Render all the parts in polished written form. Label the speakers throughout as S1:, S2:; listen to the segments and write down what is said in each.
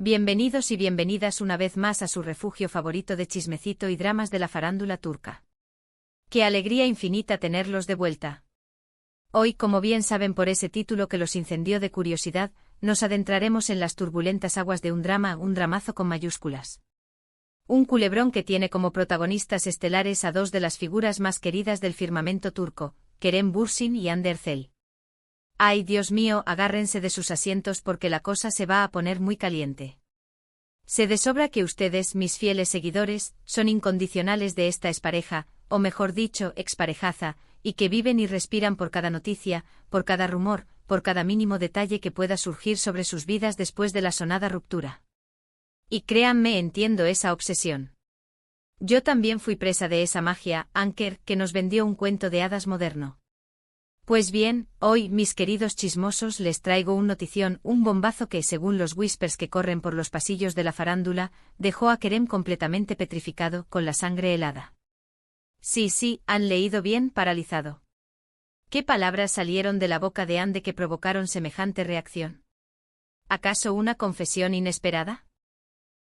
S1: Bienvenidos y bienvenidas una vez más a su refugio favorito de chismecito y dramas de la farándula turca. ¡Qué alegría infinita tenerlos de vuelta! Hoy, como bien saben por ese título que los incendió de curiosidad, nos adentraremos en las turbulentas aguas de un dramazo con mayúsculas. Un culebrón que tiene como protagonistas estelares a dos de las figuras más queridas del firmamento turco, Kerem Bürsin y Hande Erçel. ¡Ay, Dios mío!, agárrense de sus asientos porque la cosa se va a poner muy caliente. Sé de sobra que ustedes, mis fieles seguidores, son incondicionales de esta expareja, o mejor dicho, exparejaza, y que viven y respiran por cada noticia, por cada rumor, por cada mínimo detalle que pueda surgir sobre sus vidas después de la sonada ruptura. Y créanme, entiendo esa obsesión. Yo también fui presa de esa magia, Anker, que nos vendió un cuento de hadas moderno. Pues bien, hoy, mis queridos chismosos, les traigo un notición, un bombazo que, según los whispers que corren por los pasillos de la farándula, dejó a Kerem completamente petrificado, con la sangre helada. Sí, han leído bien, paralizado. ¿Qué palabras salieron de la boca de Hande que provocaron semejante reacción? ¿Acaso una confesión inesperada?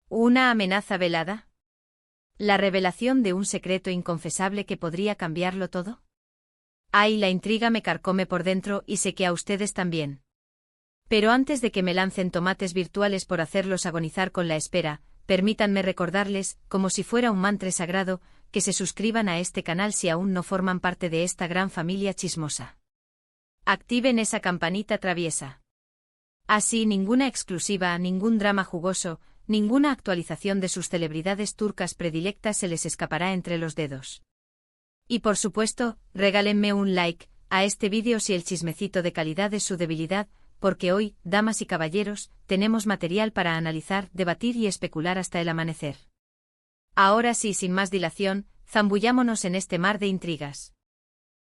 S1: ¿Una amenaza velada? ¿La revelación de un secreto inconfesable que podría cambiarlo todo? Ay, la intriga me carcome por dentro y sé que a ustedes también. Pero antes de que me lancen tomates virtuales por hacerlos agonizar con la espera, permítanme recordarles, como si fuera un mantra sagrado, que se suscriban a este canal si aún no forman parte de esta gran familia chismosa. Activen esa campanita traviesa. Así ninguna exclusiva, ningún drama jugoso, ninguna actualización de sus celebridades turcas predilectas se les escapará entre los dedos. Y por supuesto, regálenme un like a este vídeo si el chismecito de calidad es su debilidad, porque hoy, damas y caballeros, tenemos material para analizar, debatir y especular hasta el amanecer. Ahora sí, sin más dilación, zambullámonos en este mar de intrigas.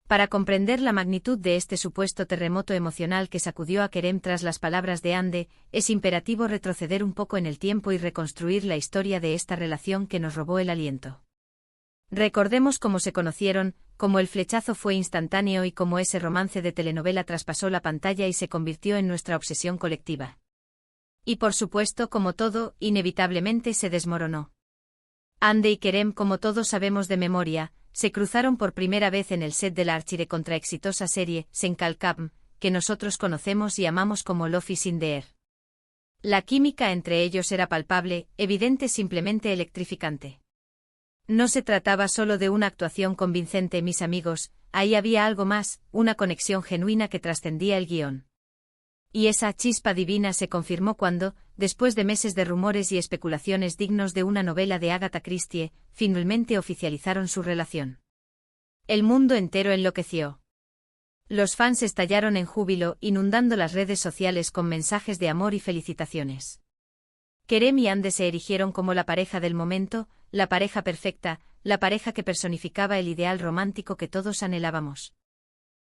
S1: Para comprender la magnitud de este supuesto terremoto emocional que sacudió a Kerem tras las palabras de Hande, es imperativo retroceder un poco en el tiempo y reconstruir la historia de esta relación que nos robó el aliento. Recordemos cómo se conocieron, cómo el flechazo fue instantáneo y cómo ese romance de telenovela traspasó la pantalla y se convirtió en nuestra obsesión colectiva. Y por supuesto, como todo, inevitablemente se desmoronó. Hande y Kerem, como todos sabemos de memoria, se cruzaron por primera vez en el set de la archirecontraexitosa serie Sen Kalkam, que nosotros conocemos y amamos como Love is in the Air. La química entre ellos era palpable, evidente, simplemente electrificante. No se trataba solo de una actuación convincente, mis amigos, ahí había algo más, una conexión genuina que trascendía el guión. Y esa chispa divina se confirmó cuando, después de meses de rumores y especulaciones dignos de una novela de Agatha Christie, finalmente oficializaron su relación. El mundo entero enloqueció. Los fans estallaron en júbilo, inundando las redes sociales con mensajes de amor y felicitaciones. Kerem y Hande se erigieron como la pareja del momento, la pareja perfecta, la pareja que personificaba el ideal romántico que todos anhelábamos.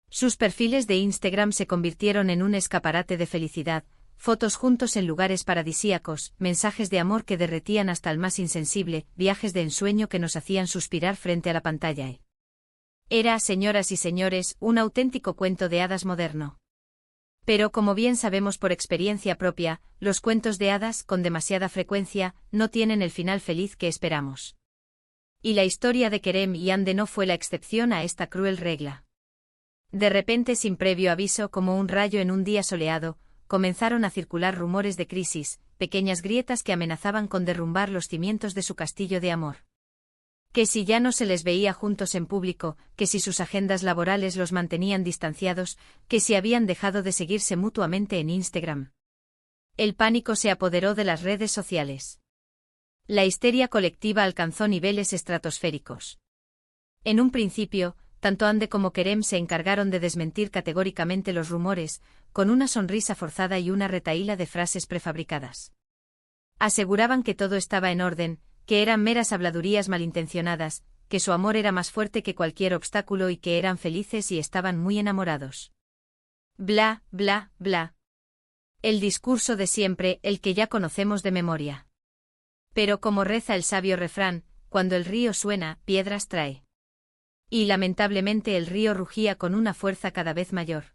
S1: Sus perfiles de Instagram se convirtieron en un escaparate de felicidad, fotos juntos en lugares paradisíacos, mensajes de amor que derretían hasta el más insensible, viajes de ensueño que nos hacían suspirar frente a la pantalla. Era, señoras y señores, un auténtico cuento de hadas moderno. Pero como bien sabemos por experiencia propia, los cuentos de hadas, con demasiada frecuencia, no tienen el final feliz que esperamos. Y la historia de Kerem y Hande no fue la excepción a esta cruel regla. De repente, sin previo aviso, como un rayo en un día soleado, comenzaron a circular rumores de crisis, pequeñas grietas que amenazaban con derrumbar los cimientos de su castillo de amor. Que si ya no se les veía juntos en público, que si sus agendas laborales los mantenían distanciados, que si habían dejado de seguirse mutuamente en Instagram. El pánico se apoderó de las redes sociales. La histeria colectiva alcanzó niveles estratosféricos. En un principio, tanto Hande como Kerem se encargaron de desmentir categóricamente los rumores, con una sonrisa forzada y una retahíla de frases prefabricadas. Aseguraban que todo estaba en orden, que eran meras habladurías malintencionadas, que su amor era más fuerte que cualquier obstáculo y que eran felices y estaban muy enamorados. Bla, bla, bla. El discurso de siempre, el que ya conocemos de memoria. Pero como reza el sabio refrán, cuando el río suena, piedras trae. Y lamentablemente el río rugía con una fuerza cada vez mayor.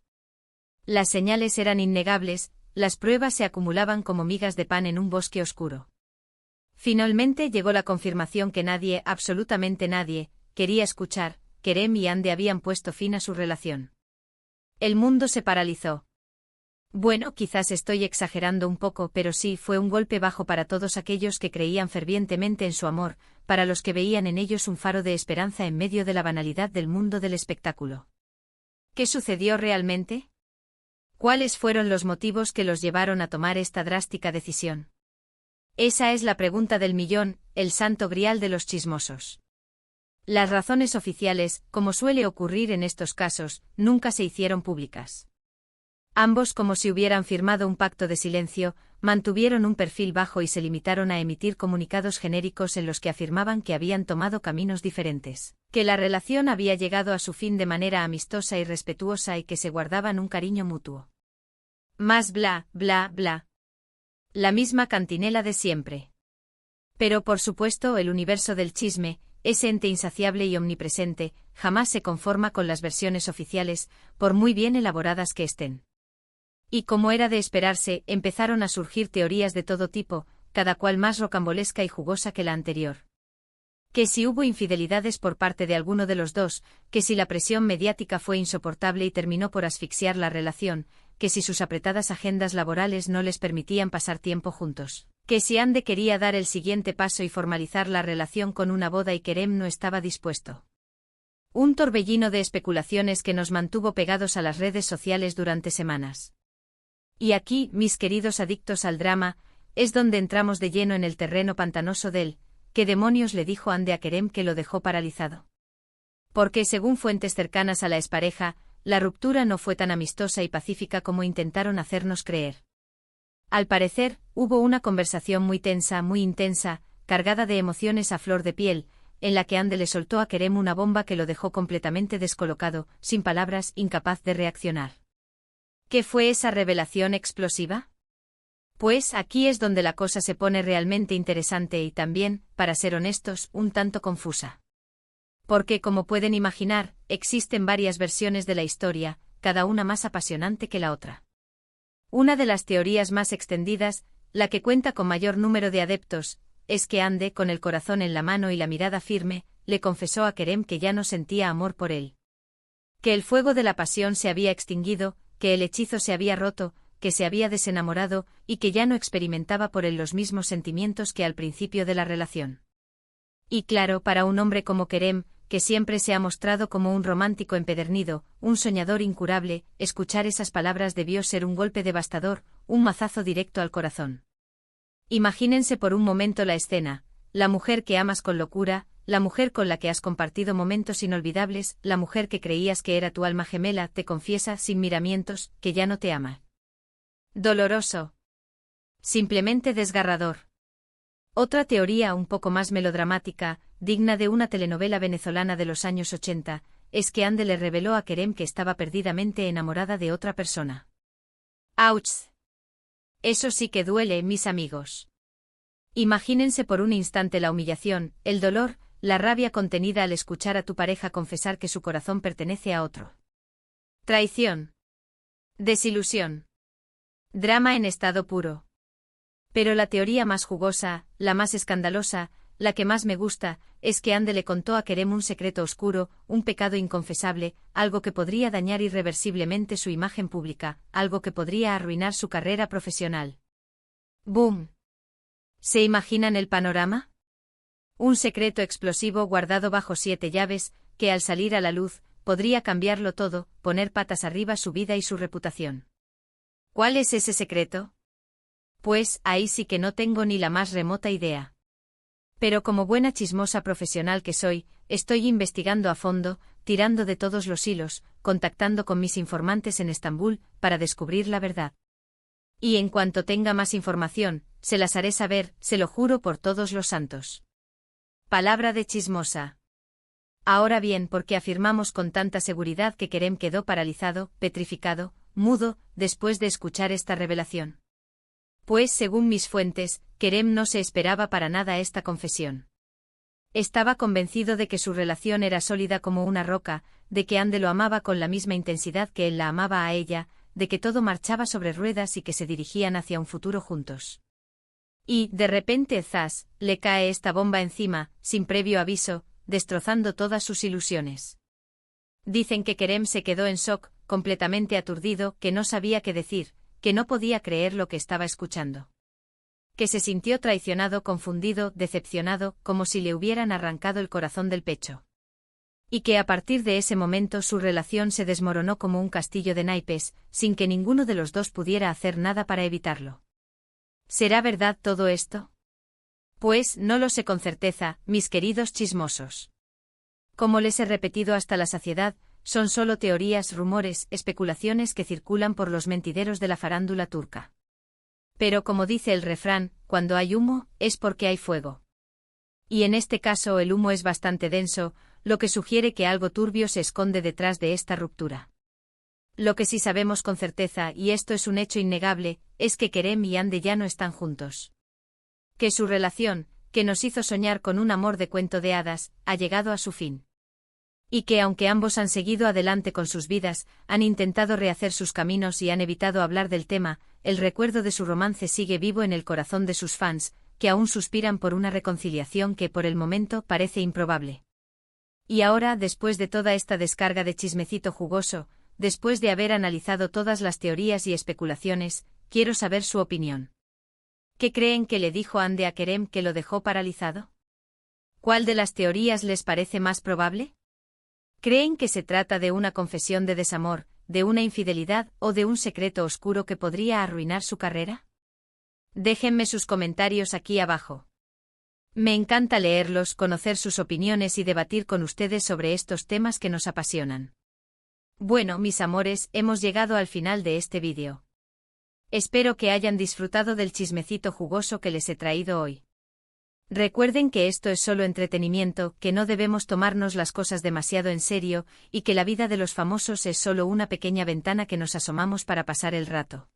S1: Las señales eran innegables, las pruebas se acumulaban como migas de pan en un bosque oscuro. Finalmente llegó la confirmación que nadie, absolutamente nadie, quería escuchar. Kerem y Ande habían puesto fin a su relación. El mundo se paralizó. Bueno, quizás estoy exagerando un poco, pero sí, fue un golpe bajo para todos aquellos que creían fervientemente en su amor, para los que veían en ellos un faro de esperanza en medio de la banalidad del mundo del espectáculo. ¿Qué sucedió realmente? ¿Cuáles fueron los motivos que los llevaron a tomar esta drástica decisión? Esa es la pregunta del millón, el santo grial de los chismosos. Las razones oficiales, como suele ocurrir en estos casos, nunca se hicieron públicas. Ambos, como si hubieran firmado un pacto de silencio, mantuvieron un perfil bajo y se limitaron a emitir comunicados genéricos en los que afirmaban que habían tomado caminos diferentes, que la relación había llegado a su fin de manera amistosa y respetuosa y que se guardaban un cariño mutuo. Más bla, bla, bla. La misma cantinela de siempre. Pero por supuesto el universo del chisme, ese ente insaciable y omnipresente, jamás se conforma con las versiones oficiales, por muy bien elaboradas que estén. Y como era de esperarse, empezaron a surgir teorías de todo tipo, cada cual más rocambolesca y jugosa que la anterior. Que si hubo infidelidades por parte de alguno de los dos, que si la presión mediática fue insoportable y terminó por asfixiar la relación, que si sus apretadas agendas laborales no les permitían pasar tiempo juntos. Que si Ande quería dar el siguiente paso y formalizar la relación con una boda y Kerem no estaba dispuesto. Un torbellino de especulaciones que nos mantuvo pegados a las redes sociales durante semanas. Y aquí, mis queridos adictos al drama, es donde entramos de lleno en el terreno pantanoso del ¿qué demonios le dijo Ande a Kerem que lo dejó paralizado? Porque según fuentes cercanas a la expareja, la ruptura no fue tan amistosa y pacífica como intentaron hacernos creer. Al parecer, hubo una conversación muy tensa, muy intensa, cargada de emociones a flor de piel, en la que Ande le soltó a Kerem una bomba que lo dejó completamente descolocado, sin palabras, incapaz de reaccionar. ¿Qué fue esa revelación explosiva? Pues aquí es donde la cosa se pone realmente interesante y también, para ser honestos, un tanto confusa. Porque, como pueden imaginar, existen varias versiones de la historia, cada una más apasionante que la otra. Una de las teorías más extendidas, la que cuenta con mayor número de adeptos, es que Ande, con el corazón en la mano y la mirada firme, le confesó a Kerem que ya no sentía amor por él. Que el fuego de la pasión se había extinguido, que el hechizo se había roto, que se había desenamorado y que ya no experimentaba por él los mismos sentimientos que al principio de la relación. Y claro, para un hombre como Kerem, que siempre se ha mostrado como un romántico empedernido, un soñador incurable, escuchar esas palabras debió ser un golpe devastador, un mazazo directo al corazón. Imagínense por un momento la escena, la mujer que amas con locura, la mujer con la que has compartido momentos inolvidables, la mujer que creías que era tu alma gemela, te confiesa, sin miramientos, que ya no te ama. Doloroso. Simplemente desgarrador. Otra teoría un poco más melodramática, digna de una telenovela venezolana de los años 80, es que Ande le reveló a Kerem que estaba perdidamente enamorada de otra persona. ¡Auch! Eso sí que duele, mis amigos. Imagínense por un instante la humillación, el dolor, la rabia contenida al escuchar a tu pareja confesar que su corazón pertenece a otro. Traición. Desilusión. Drama en estado puro. Pero la teoría más jugosa, la más escandalosa, la que más me gusta, es que Ande le contó a Kerem un secreto oscuro, un pecado inconfesable, algo que podría dañar irreversiblemente su imagen pública, algo que podría arruinar su carrera profesional. ¡Boom! ¿Se imaginan el panorama? Un secreto explosivo guardado bajo 7 llaves, que al salir a la luz, podría cambiarlo todo, poner patas arriba su vida y su reputación. ¿Cuál es ese secreto? Pues, ahí sí que no tengo ni la más remota idea. Pero como buena chismosa profesional que soy, estoy investigando a fondo, tirando de todos los hilos, contactando con mis informantes en Estambul, para descubrir la verdad. Y en cuanto tenga más información, se las haré saber, se lo juro por todos los santos. Palabra de chismosa. Ahora bien, ¿por qué afirmamos con tanta seguridad que Kerem quedó paralizado, petrificado, mudo, después de escuchar esta revelación? Pues según mis fuentes, Kerem no se esperaba para nada esta confesión. Estaba convencido de que su relación era sólida como una roca, de que Ande lo amaba con la misma intensidad que él la amaba a ella, de que todo marchaba sobre ruedas y que se dirigían hacia un futuro juntos. Y, de repente, zas, le cae esta bomba encima, sin previo aviso, destrozando todas sus ilusiones. Dicen que Kerem se quedó en shock, completamente aturdido, que no sabía qué decir, que no podía creer lo que estaba escuchando. Que se sintió traicionado, confundido, decepcionado, como si le hubieran arrancado el corazón del pecho. Y que a partir de ese momento su relación se desmoronó como un castillo de naipes, sin que ninguno de los dos pudiera hacer nada para evitarlo. ¿Será verdad todo esto? Pues no lo sé con certeza, mis queridos chismosos. Como les he repetido hasta la saciedad, son solo teorías, rumores, especulaciones que circulan por los mentideros de la farándula turca. Pero como dice el refrán, cuando hay humo, es porque hay fuego. Y en este caso el humo es bastante denso, lo que sugiere que algo turbio se esconde detrás de esta ruptura. Lo que sí sabemos con certeza, y esto es un hecho innegable, es que Kerem y Hande ya no están juntos. Que su relación, que nos hizo soñar con un amor de cuento de hadas, ha llegado a su fin. Y que aunque ambos han seguido adelante con sus vidas, han intentado rehacer sus caminos y han evitado hablar del tema, el recuerdo de su romance sigue vivo en el corazón de sus fans, que aún suspiran por una reconciliación que por el momento parece improbable. Y ahora, después de toda esta descarga de chismecito jugoso, después de haber analizado todas las teorías y especulaciones, quiero saber su opinión. ¿Qué creen que le dijo Hande a Kerem que lo dejó paralizado? ¿Cuál de las teorías les parece más probable? ¿Creen que se trata de una confesión de desamor, de una infidelidad o de un secreto oscuro que podría arruinar su carrera? Déjenme sus comentarios aquí abajo. Me encanta leerlos, conocer sus opiniones y debatir con ustedes sobre estos temas que nos apasionan. Bueno, mis amores, hemos llegado al final de este vídeo. Espero que hayan disfrutado del chismecito jugoso que les he traído hoy. Recuerden que esto es solo entretenimiento, que no debemos tomarnos las cosas demasiado en serio, y que la vida de los famosos es solo una pequeña ventana que nos asomamos para pasar el rato.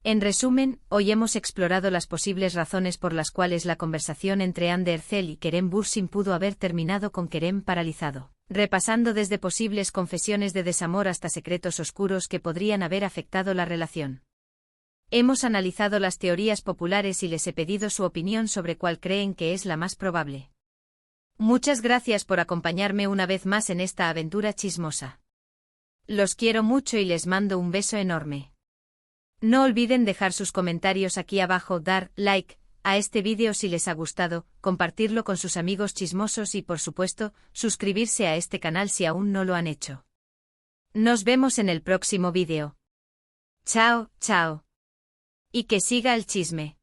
S1: En resumen, hoy hemos explorado las posibles razones por las cuales la conversación entre Hande Erçel y Kerem Bürsin pudo haber terminado con Kerem paralizado, repasando desde posibles confesiones de desamor hasta secretos oscuros que podrían haber afectado la relación. Hemos analizado las teorías populares y les he pedido su opinión sobre cuál creen que es la más probable. Muchas gracias por acompañarme una vez más en esta aventura chismosa. Los quiero mucho y les mando un beso enorme. No olviden dejar sus comentarios aquí abajo, dar like a este vídeo si les ha gustado, compartirlo con sus amigos chismosos y por supuesto, suscribirse a este canal si aún no lo han hecho. Nos vemos en el próximo vídeo. Chao, chao. Y que siga el chisme.